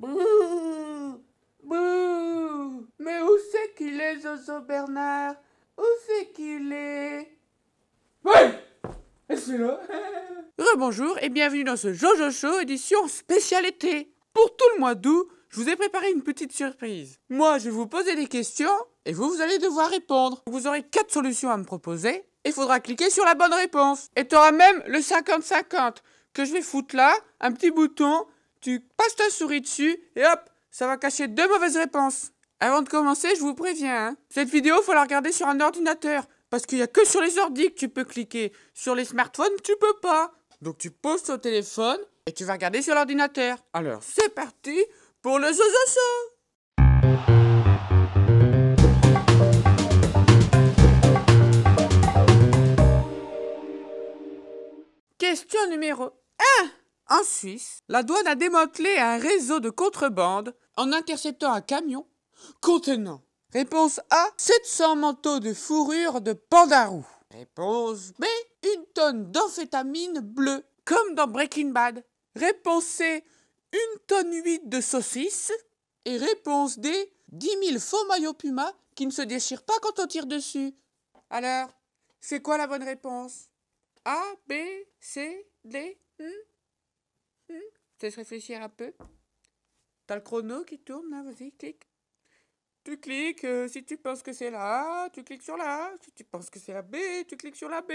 Bouh! Bouh! Mais où c'est qu'il est, Zozo Bernard? Où c'est qu'il est? Ouais! C'est là. Rebonjour et bienvenue dans ce Jojo Show édition spéciale été. Pour tout le mois d'août, je vous ai préparé une petite surprise. Moi, je vais vous poser des questions et vous allez devoir répondre. Vous aurez 4 solutions à me proposer et il faudra cliquer sur la bonne réponse. Et tu auras même le 50-50 que je vais foutre là, un petit bouton, tu passes ta souris dessus et hop, ça va cacher 2 mauvaises réponses. Avant de commencer, je vous préviens, hein, cette vidéo, il faut la regarder sur un ordinateur. Parce qu'il n'y a que sur les ordi que tu peux cliquer. Sur les smartphones, tu peux pas. Donc tu poses ton téléphone et tu vas regarder sur l'ordinateur. Alors c'est parti pour le Zozo Show. Question numéro 1. En Suisse, la douane a démantelé un réseau de contrebande en interceptant un camion contenant. Réponse A, 700 manteaux de fourrure de pandarou. Réponse B, 1 tonne d'amphétamine bleue, comme dans Breaking Bad. Réponse C, 1 tonne 8 de saucisses. Et réponse D, 10 000 faux maillots Puma qui ne se déchirent pas quand on tire dessus. Alors, c'est quoi la bonne réponse? A, B, C, D? Je te laisse réfléchir un peu. T'as le chrono qui tourne là, vas-y, clique. Tu cliques, si tu penses que c'est la A, tu cliques sur la A. Si tu penses que c'est la B, tu cliques sur la B.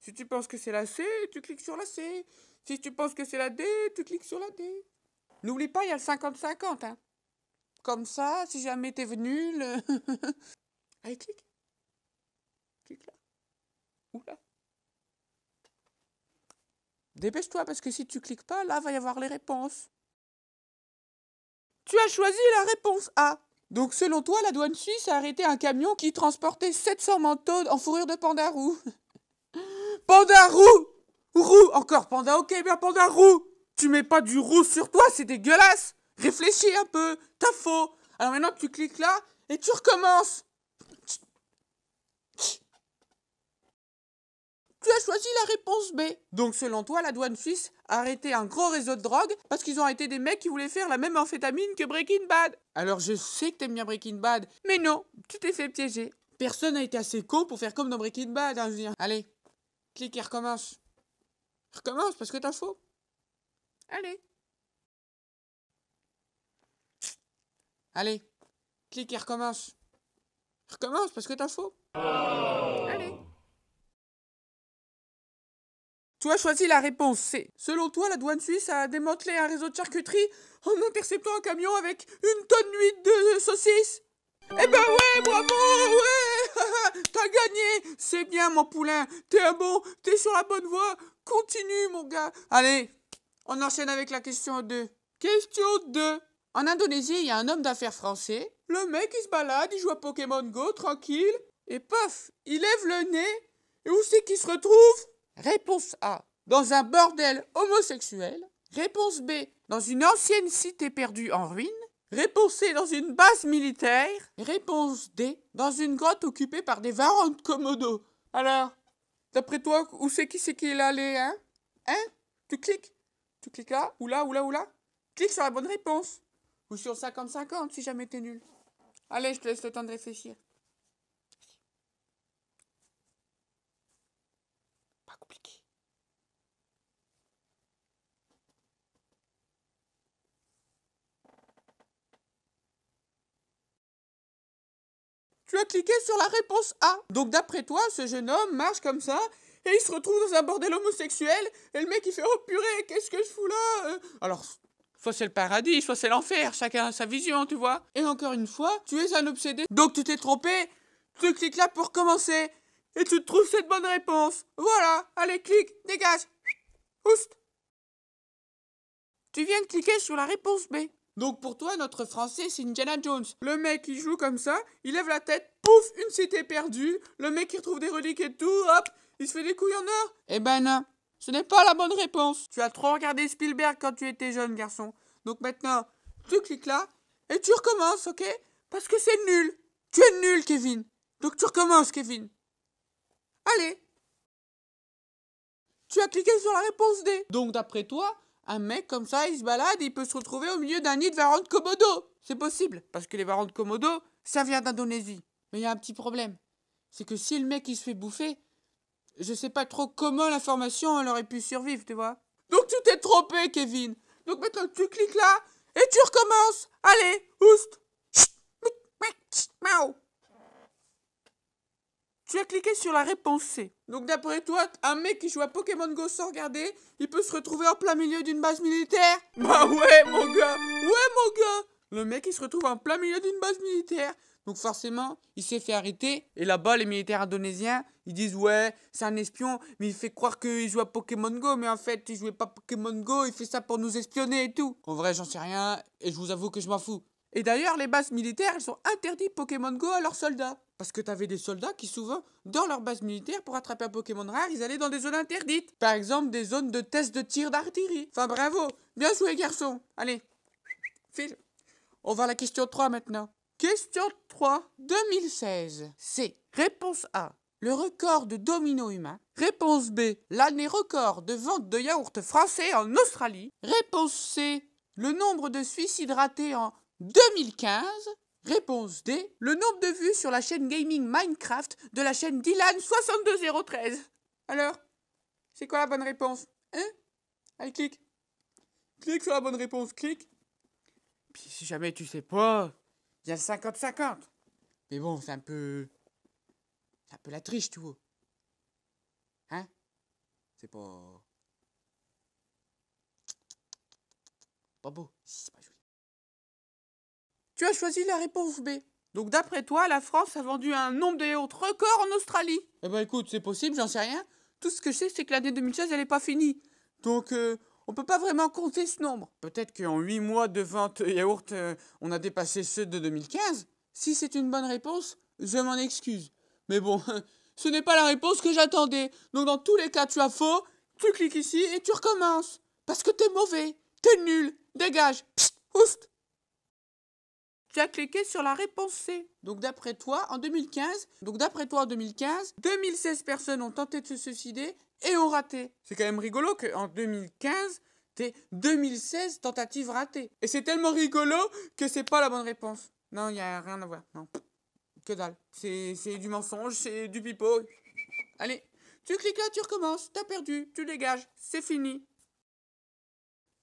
Si tu penses que c'est la C, tu cliques sur la C. Si tu penses que c'est la D, tu cliques sur la D. N'oublie pas, il y a le 50-50, hein. Comme ça, si jamais t'es venu, le... Allez, clique. Clique là. Ou là. Dépêche-toi, parce que si tu cliques pas, là, va y avoir les réponses. Tu as choisi la réponse A. Donc, selon toi, la douane suisse a arrêté un camion qui transportait 700 manteaux en fourrure de pandarou. Pandarou! Roux! Encore panda, ok, bien pandarou! Tu mets pas du roux sur toi, c'est dégueulasse! Réfléchis un peu, t'as faux! Alors maintenant, tu cliques là et tu recommences! Tu as choisi la réponse B. Donc, selon toi, la douane suisse a arrêté un gros réseau de drogue parce qu'ils ont arrêté des mecs qui voulaient faire la même amphétamine que Breaking Bad. Alors, je sais que t'aimes bien Breaking Bad, mais non, tu t'es fait piéger. Personne n'a été assez con pour faire comme dans Breaking Bad, hein, je veux dire. Allez, clique et recommence. Recommence parce que t'as faux. Allez. Allez, clique et recommence. Recommence parce que t'as faux. Allez. Tu as choisi la réponse C. Selon toi, la douane suisse a démantelé un réseau de charcuterie en interceptant un camion avec 1 tonne 8 de saucisses. Eh ben ouais, bravo, ouais. T'as gagné. C'est bien, mon poulain. T'es un bon, t'es sur la bonne voie. Continue, mon gars. Allez, on enchaîne avec la question 2. Question 2. En Indonésie, il y a un homme d'affaires français. Le mec, il se balade, il joue à Pokémon Go, tranquille. Et paf, il lève le nez. Et où c'est qu'il se retrouve? Réponse A, dans un bordel homosexuel. Réponse B, dans une ancienne cité perdue en ruine. Réponse C, dans une base militaire. Réponse D, dans une grotte occupée par des varans de Komodo. Alors, d'après toi, où c'est qu'il est allé, hein? Hein? Tu cliques? Tu cliques là? Ou là? Ou là? Ou là? Clique sur la bonne réponse. Ou sur 50-50 si jamais t'es nul. Allez, je te laisse le temps de réfléchir. Pas compliqué. Tu as cliqué sur la réponse A. Donc d'après toi, ce jeune homme marche comme ça et il se retrouve dans un bordel homosexuel et le mec il fait « Oh purée, qu'est-ce que je fous là ?» Alors, soit c'est le paradis, soit c'est l'enfer, chacun a sa vision, tu vois. Et encore une fois, tu es un obsédé. Donc tu t'es trompé, tu cliques là pour commencer et tu te trouves cette bonne réponse. Voilà, allez clique, dégage. Oust. Tu viens de cliquer sur la réponse B. Donc pour toi, notre français, c'est Indiana Jones. Le mec, il joue comme ça, il lève la tête, pouf, une cité perdue. Le mec, il retrouve des reliques et tout, hop, il se fait des couilles en or. Eh ben non, ce n'est pas la bonne réponse. Tu as trop regardé Spielberg quand tu étais jeune, garçon. Donc maintenant, tu cliques là, et tu recommences, ok? Parce que c'est nul. Tu es nul, Kevin. Donc tu recommences, Kevin. Allez. Tu as cliqué sur la réponse D. Donc d'après toi, un mec comme ça, il se balade, il peut se retrouver au milieu d'un nid de varans de Komodo. C'est possible, parce que les varans de Komodo, ça vient d'Indonésie. Mais il y a un petit problème. C'est que si le mec, il se fait bouffer, je sais pas trop comment l'information, elle aurait pu survivre, tu vois. Donc tu t'es trompé, Kevin. Donc maintenant, tu cliques là, et tu recommences. Allez, oust. Tu as cliqué sur la réponse C. Donc d'après toi, un mec qui joue à Pokémon Go sans regarder, il peut se retrouver en plein milieu d'une base militaire? Bah ouais mon gars. Le mec il se retrouve en plein milieu d'une base militaire. Donc forcément, il s'est fait arrêter. Et là-bas, les militaires indonésiens, ils disent ouais, c'est un espion, mais il fait croire qu'il joue à Pokémon Go, mais en fait, il jouait pas à Pokémon Go, il fait ça pour nous espionner et tout. En vrai, j'en sais rien, et je vous avoue que je m'en fous. Et d'ailleurs, les bases militaires, elles sont interdites Pokémon Go à leurs soldats. Parce que t'avais des soldats qui, souvent, dans leur base militaire, pour attraper un Pokémon rare, ils allaient dans des zones interdites. Par exemple, des zones de test de tir d'artillerie. Enfin, bravo. Bien joué, garçon. Allez, file. On va à la question 3 maintenant. Question 3, 2016. C'est réponse A, le record de domino humain. Réponse B, l'année record de vente de yaourts français en Australie. Réponse C, le nombre de suicides ratés en 2015. Réponse D, le nombre de vues sur la chaîne gaming Minecraft de la chaîne Dylan62013. Alors, c'est quoi la bonne réponse? Hein? Allez, clique. Clique sur la bonne réponse, clique. Puis si jamais tu sais pas, il y a le 50-50. Mais bon, c'est un peu la triche, tu vois. Hein? C'est pas beau. C'est pas joli. Tu as choisi la réponse B. Donc d'après toi, la France a vendu un nombre de yaourts record en Australie. Eh ben écoute, c'est possible, j'en sais rien. Tout ce que je sais, c'est que l'année 2016, elle n'est pas finie. Donc on peut pas vraiment compter ce nombre. Peut-être qu'en 8 mois de vente yaourt, on a dépassé ceux de 2015. Si c'est une bonne réponse, je m'en excuse. Mais bon, ce n'est pas la réponse que j'attendais. Donc dans tous les cas, tu as faux, tu cliques ici et tu recommences. Parce que t'es mauvais, t'es nul, dégage, psst, oust. Tu as cliqué sur la réponse C. Donc d'après toi, en 2015, 2016 personnes ont tenté de se suicider et ont raté. C'est quand même rigolo qu'en 2015, t'aies 2016 tentatives ratées. Et c'est tellement rigolo que c'est pas la bonne réponse. Non, il n'y a rien à voir. Non, que dalle. C'est du mensonge, c'est du pipeau. Allez, tu cliques là, tu recommences. T'as perdu, tu dégages, c'est fini.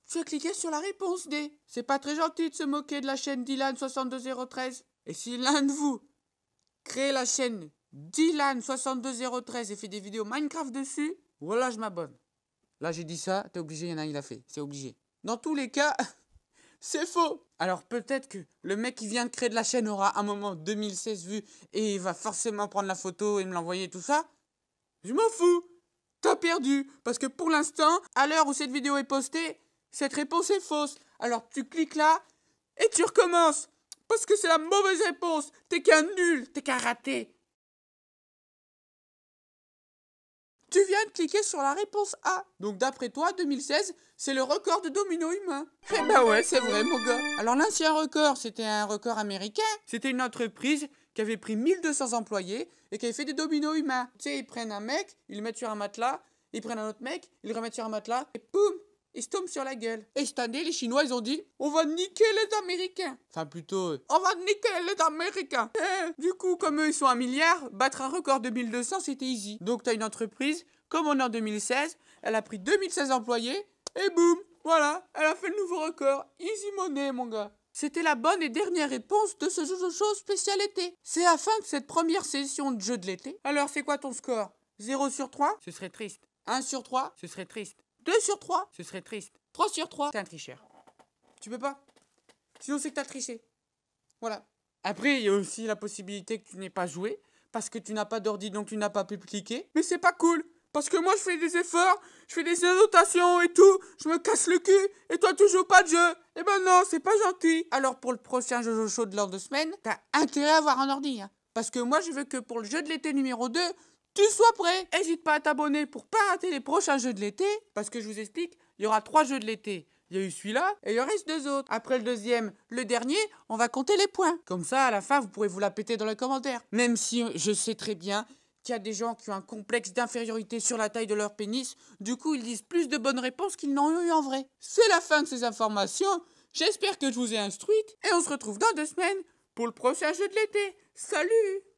Tu as cliqué sur la réponse D. C'est pas très gentil de se moquer de la chaîne Dylan62013. Et si l'un de vous crée la chaîne Dylan62013 et fait des vidéos Minecraft dessus, voilà, je m'abonne. Là, j'ai dit ça, t'es obligé, il y en a un, il l'a fait. C'est obligé. Dans tous les cas, c'est faux. Alors peut-être que le mec qui vient de créer de la chaîne aura un moment 2016 vues et il va forcément prendre la photo et me l'envoyer tout ça. Je m'en fous. T'as perdu. Parce que pour l'instant, à l'heure où cette vidéo est postée, cette réponse est fausse. Alors tu cliques là et tu recommences. Parce que c'est la mauvaise réponse. T'es qu'un nul, t'es qu'un raté. Tu viens de cliquer sur la réponse A. Donc d'après toi, 2016, c'est le record de domino humain. Eh ben ouais, c'est vrai mon gars. Alors l'ancien record, c'était un record américain. C'était une entreprise qui avait pris 1200 employés et qui avait fait des dominos humains. Tu sais, ils prennent un mec, ils le mettent sur un matelas, ils prennent un autre mec, ils le remettent sur un matelas, et boum, ils se tombent sur la gueule. Et cette année, les Chinois, ils ont dit, on va niquer les Américains. Enfin, plutôt, on va niquer les Américains. Du coup, comme eux, ils sont 1 milliard, battre un record de 1200, c'était easy. Donc, t'as une entreprise, comme on est en 2016, elle a pris 2016 employés, et boum, voilà, elle a fait le nouveau record. Easy money, mon gars. C'était la bonne et dernière réponse de ce jeu de choses spécial été. C'est la fin de cette première session de jeu de l'été. Alors, c'est quoi ton score? 0 sur 3? Ce serait triste. 1 sur 3? Ce serait triste. 2 sur 3? Ce serait triste. 3 sur 3? T'es un tricheur. Tu peux pas? Sinon, c'est que t'as triché. Voilà. Après, il y a aussi la possibilité que tu n'aies pas joué, parce que tu n'as pas d'ordi, donc tu n'as pas pu cliquer. Mais c'est pas cool, parce que moi, je fais des efforts, je fais des annotations et tout, je me casse le cul, et toi, tu joues pas de jeu. Eh ben non, c'est pas gentil. Alors, pour le prochain jeu chaud de l'an de semaine, t'as intérêt à avoir un ordi, hein. Parce que moi, je veux que pour le jeu de l'été numéro 2, tu sois prêt. N'hésite pas à t'abonner pour pas rater les prochains jeux de l'été. Parce que je vous explique, il y aura 3 jeux de l'été. Il y a eu celui-là et il y en reste 2 autres. Après le deuxième, le dernier, on va compter les points. Comme ça, à la fin, vous pourrez vous la péter dans les commentaires. Même si je sais très bien qu'il y a des gens qui ont un complexe d'infériorité sur la taille de leur pénis. Du coup, ils disent plus de bonnes réponses qu'ils n'ont eu en vrai. C'est la fin de ces informations. J'espère que je vous ai instruite. Et on se retrouve dans 2 semaines pour le prochain jeu de l'été. Salut!